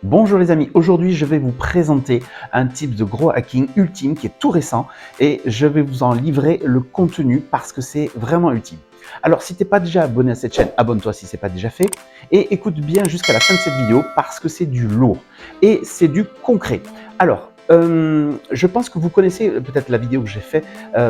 Bonjour les amis, aujourd'hui je vais vous présenter un type de gros hacking ultime qui est tout récent et je vais vous en livrer le contenu parce que c'est vraiment utile. Alors si tu n'es pas déjà abonné à cette chaîne, abonne-toi si ce n'est pas déjà fait et écoute bien jusqu'à la fin de cette vidéo parce que c'est du lourd et c'est du concret. Alors, je pense que vous connaissez peut-être la vidéo que j'ai faite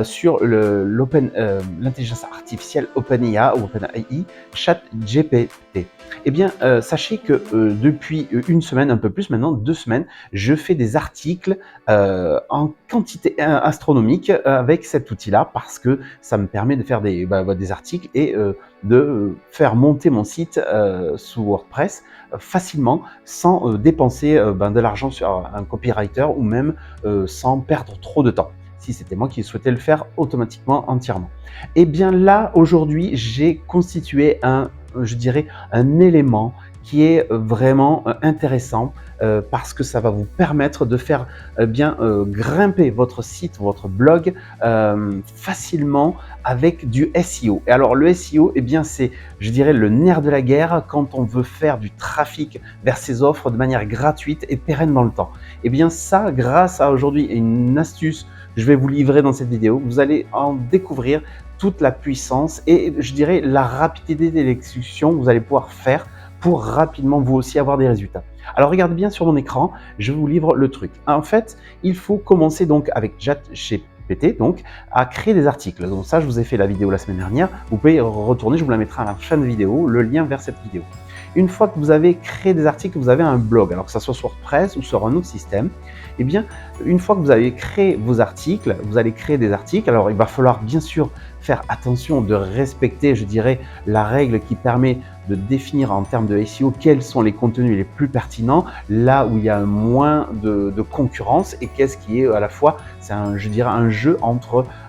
sur l'intelligence artificielle OpenAI ou OpenAI ChatGPT. Eh bien, sachez que depuis une semaine, un peu plus maintenant, 2 semaines, je fais des articles en quantité astronomique avec cet outil-là parce que ça me permet de faire des articles et de faire monter mon site sous WordPress facilement sans dépenser de l'argent sur un copywriter ou même sans perdre trop de temps si c'était moi qui souhaitais le faire automatiquement entièrement. Et bien là, aujourd'hui, j'ai constitué je dirais, un élément qui est vraiment intéressant parce que ça va vous permettre de faire grimper votre site, votre blog facilement avec du SEO. Et alors le SEO, eh bien c'est, je dirais, le nerf de la guerre quand on veut faire du trafic vers ses offres de manière gratuite et pérenne dans le temps. Eh bien ça, grâce à aujourd'hui une astuce que je vais vous livrer dans cette vidéo, vous allez en découvrir toute la puissance et je dirais la rapidité d'exécution que vous allez pouvoir faire pour rapidement vous aussi avoir des résultats. Alors regardez bien sur mon écran, je vous livre le truc. En fait, il faut commencer donc avec ChatGPT donc à créer des articles. Donc ça, je vous ai fait la vidéo la semaine dernière. Vous pouvez retourner, je vous la mettrai à la fin de la vidéo, le lien vers cette vidéo. Une fois que vous avez créé des articles, vous avez un blog, alors que ça soit sur WordPress ou sur un autre système, eh bien, une fois que vous avez créé vos articles, vous allez créer des articles. Alors, il va falloir bien sûr faire attention de respecter, je dirais, la règle qui permet de définir en termes de SEO quels sont les contenus les plus pertinents, là où il y a moins de concurrence et qu'est-ce qui est à la fois, c'est je dirais un jeu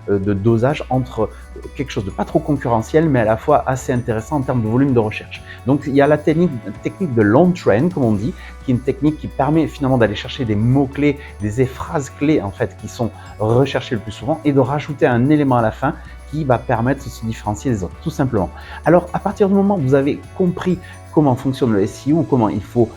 de dosage entre quelque chose de pas trop concurrentiel, mais à la fois assez intéressant en termes de volume de recherche. Donc, il y a la technique de long train, comme on dit, qui est une technique qui permet finalement d'aller chercher des mots-clés, des phrases clés en fait qui sont recherchées le plus souvent et de rajouter un élément à la fin qui va permettre de se différencier des autres, tout simplement. Alors, à partir du moment où vous avez compris comment fonctionne le SEO, comment il faut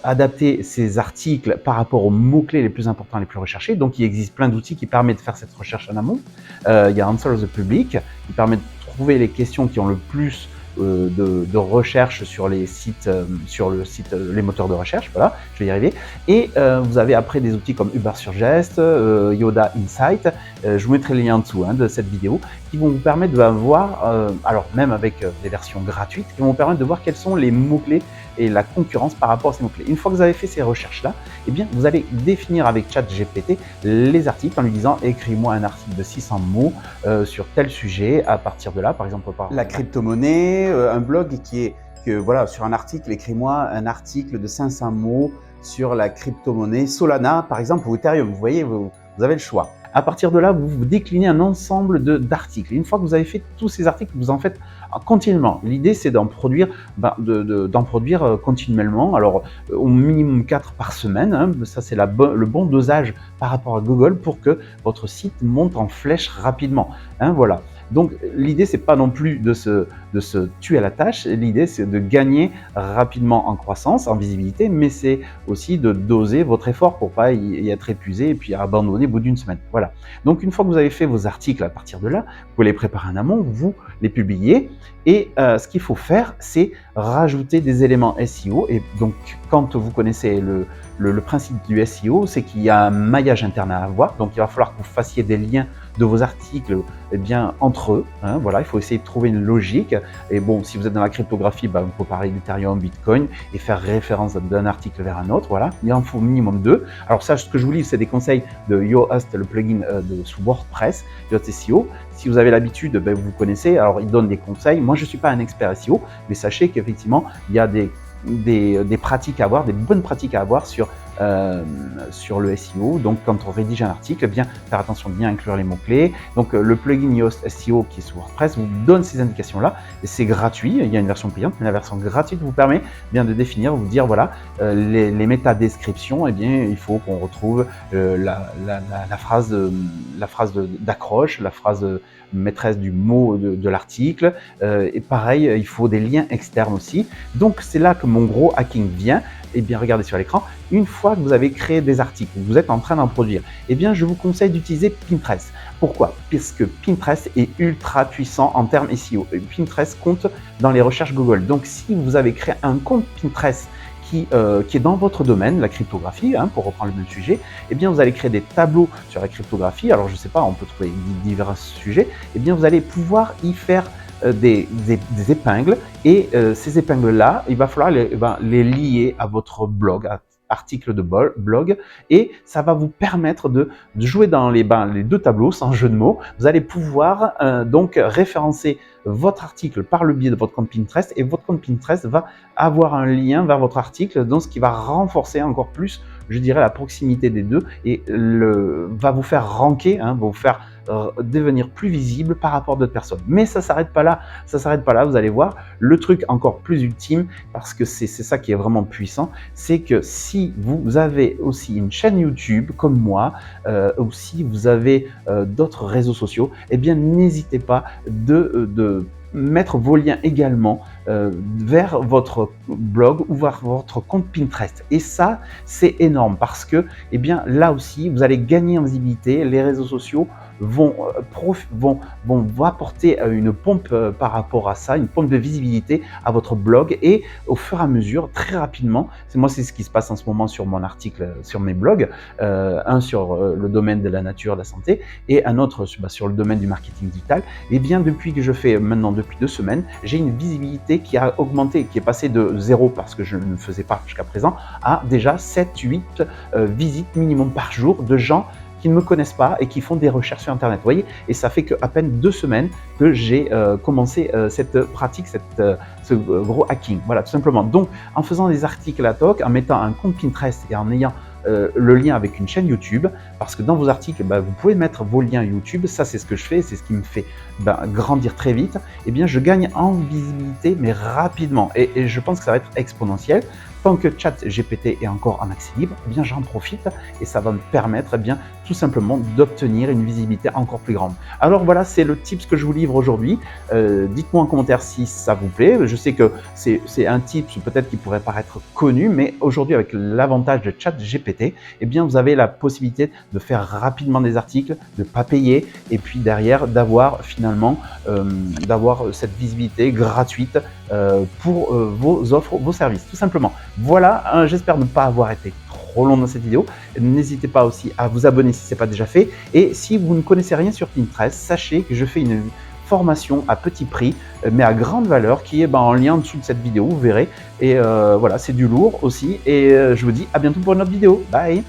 adapter ces articles par rapport aux mots-clés les plus importants, les plus recherchés, donc il existe plein d'outils qui permettent de faire cette recherche en amont. Il y a Answer the Public qui permet de trouver les questions qui ont le plus de recherche sur les sites, les moteurs de recherche, voilà, je vais y arriver. Et vous avez après des outils comme Ubersuggest, Yoda Insight, je vous mettrai les liens en dessous de cette vidéo, qui vont vous permettre de voir, alors même avec des versions gratuites, qui vont vous permettre de voir quels sont les mots-clés et la concurrence par rapport à ces mots-clés. Une fois que vous avez fait ces recherches-là, eh bien, vous allez définir avec ChatGPT les articles en lui disant « écris-moi un article de 600 mots sur tel sujet » à partir de là, par exemple, par la crypto-monnaie, un blog voilà, sur un article, écris-moi un article de 500 mots sur la crypto-monnaie Solana, par exemple, ou Ethereum. Vous voyez, vous avez le choix. À partir de là, vous déclinez un ensemble d'articles. Une fois que vous avez fait tous ces articles, vous en faites continuellement. L'idée, c'est d'en produire, continuellement. Alors, au minimum 4 par semaine. Ça, c'est le bon dosage par rapport à Google pour que votre site monte en flèche rapidement. Voilà. Donc, l'idée, c'est pas non plus de se tuer à la tâche. L'idée, c'est de gagner rapidement en croissance, en visibilité, mais c'est aussi de doser votre effort pour pas y être épuisé et puis abandonner au bout d'une semaine. Voilà. Donc, une fois que vous avez fait vos articles à partir de là, vous pouvez les préparer en amont, vous les publiez. Et ce qu'il faut faire, c'est rajouter des éléments SEO. Et donc, quand vous connaissez le principe du SEO, c'est qu'il y a un maillage interne à avoir. Donc, il va falloir que vous fassiez des liens de vos articles entre eux. Voilà, il faut essayer de trouver une logique. Et bon, si vous êtes dans la cryptographie, vous pouvez parler d'Ethereum, Bitcoin et faire référence d'un article vers un autre. Voilà, il en faut au minimum 2. Alors ça, ce que je vous livre, c'est des conseils de Yoast, le plugin sous WordPress, Yoast SEO. Si vous avez l'habitude, vous connaissez. Alors, il donne des conseils. Moi, je ne suis pas un expert SEO, mais sachez qu'effectivement, il y a des pratiques à avoir, des bonnes pratiques à avoir sur sur le SEO. Donc quand on rédige un article, eh bien faire attention de bien inclure les mots-clés. Donc le plugin Yoast SEO qui est sous WordPress vous donne ces indications-là et c'est gratuit. Il y a une version payante, mais la version gratuite vous permet bien de définir, vous dire voilà, les métadescriptions, eh bien il faut qu'on retrouve la phrase d'accroche, la phrase maîtresse du mot de l'article, et pareil, il faut des liens externes aussi. Donc c'est là que mon gros hacking vient. Eh bien, regardez sur l'écran, une fois que vous avez créé des articles, vous êtes en train d'en produire, eh bien, je vous conseille d'utiliser Pinterest. Pourquoi? Parce que Pinterest est ultra puissant en termes SEO. Pinterest compte dans les recherches Google. Donc, si vous avez créé un compte Pinterest qui est dans votre domaine, la cryptographie, hein, pour reprendre le même sujet, eh bien, vous allez créer des tableaux sur la cryptographie. Alors, je ne sais pas, on peut trouver divers sujets. Eh bien, vous allez pouvoir y faire des épingles et ces épingles-là, il va falloir les lier à votre blog, article de blog, et ça va vous permettre de jouer dans les deux tableaux sans jeu de mots. Vous allez pouvoir donc référencer votre article par le biais de votre compte Pinterest et votre compte Pinterest va avoir un lien vers votre article, donc ce qui va renforcer encore plus, je dirais, la proximité des deux et va vous faire ranker, hein, va vous faire devenir plus visible par rapport à d'autres personnes. Mais ça s'arrête pas là, vous allez voir, le truc encore plus ultime, parce que c'est ça qui est vraiment puissant, c'est que si vous avez aussi une chaîne YouTube comme moi, ou si vous avez d'autres réseaux sociaux, eh bien n'hésitez pas de mettre vos liens également vers votre blog ou vers votre compte Pinterest. Et ça, c'est énorme parce que, eh bien, là aussi, vous allez gagner en visibilité. Les réseaux sociaux vont apporter une pompe par rapport à ça, une pompe de visibilité à votre blog et au fur et à mesure, très rapidement, c'est ce qui se passe en ce moment sur mon article, sur mes blogs, un sur le domaine de la nature, de la santé et un autre sur le domaine du marketing digital. Et bien, depuis que je fais maintenant, depuis 2 semaines, j'ai une visibilité qui a augmenté, qui est passée de 0 parce que je ne faisais pas jusqu'à présent à déjà 7-8 visites minimum par jour de gens qui ne me connaissent pas et qui font des recherches sur Internet. Vous voyez, et ça fait qu'à peine 2 semaines que j'ai commencé cette pratique, ce gros hacking. Voilà, tout simplement. Donc, en faisant des articles ad hoc, en mettant un compte Pinterest et en ayant le lien avec une chaîne YouTube, parce que dans vos articles, vous pouvez mettre vos liens YouTube. Ça, c'est ce que je fais, c'est ce qui me fait grandir très vite. Eh bien, je gagne en visibilité, mais rapidement. Et je pense que ça va être exponentiel. Tant que ChatGPT est encore en accès libre, eh bien j'en profite et ça va me permettre bien tout simplement d'obtenir une visibilité encore plus grande. Alors voilà, c'est le tips que je vous livre aujourd'hui. Dites-moi en commentaire si ça vous plaît. Je sais que c'est un tips peut-être qui pourrait paraître connu, mais aujourd'hui avec l'avantage de ChatGPT, eh bien vous avez la possibilité de faire rapidement des articles, de ne pas payer et puis derrière d'avoir finalement cette visibilité gratuite pour vos offres, vos services, tout simplement. Voilà, j'espère ne pas avoir été trop long dans cette vidéo. N'hésitez pas aussi à vous abonner si ce n'est pas déjà fait. Et si vous ne connaissez rien sur Pinterest, sachez que je fais une formation à petit prix, mais à grande valeur, qui est en lien en dessous de cette vidéo, vous verrez. Et voilà, c'est du lourd aussi. Et je vous dis à bientôt pour une autre vidéo. Bye!